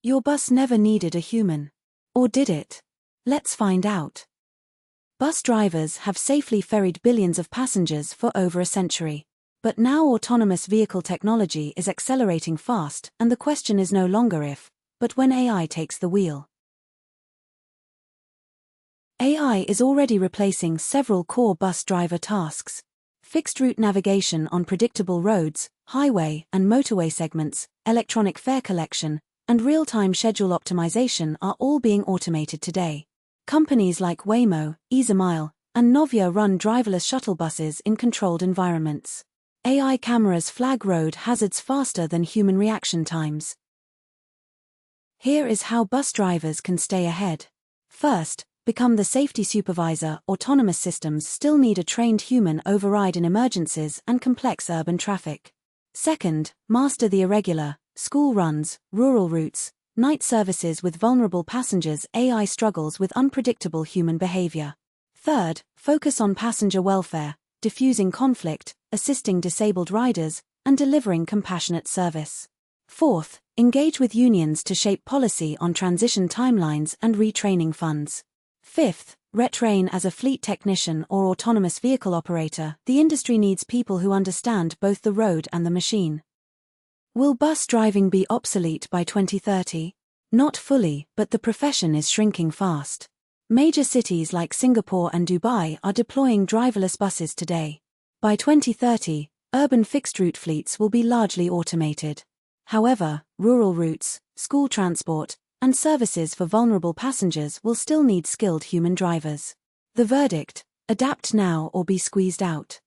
Your bus never needed a human. Or did it? Let's find out. Bus drivers have safely ferried billions of passengers for over a century. But now autonomous vehicle technology is accelerating fast, and the question is no longer if, but when AI takes the wheel. AI is already replacing several core bus driver tasks. Fixed route navigation on predictable roads, highway and motorway segments, electronic fare collection, and real-time schedule optimization are all being automated today. Companies like Waymo, EasyMile, and Novia run driverless shuttle buses in controlled environments. AI cameras flag road hazards faster than human reaction times. Here is how bus drivers can stay ahead. First, become the safety supervisor. Autonomous systems still need a trained human override in emergencies and complex urban traffic. Second, master the irregular, school runs, rural routes, night services with vulnerable passengers. AI struggles with unpredictable human behavior. Third, focus on passenger welfare, diffusing conflict, assisting disabled riders, and delivering compassionate service. Fourth, engage with unions to shape policy on transition timelines and retraining funds. Fifth, retrain as a fleet technician or autonomous vehicle operator. The industry needs people who understand both the road and the machine. Will bus driving be obsolete by 2030? Not fully, but the profession is shrinking fast. Major cities like Singapore and Dubai are deploying driverless buses today. By 2030, urban fixed-route fleets will be largely automated. However, rural routes, school transport, and services for vulnerable passengers will still need skilled human drivers. The verdict: adapt now or be squeezed out.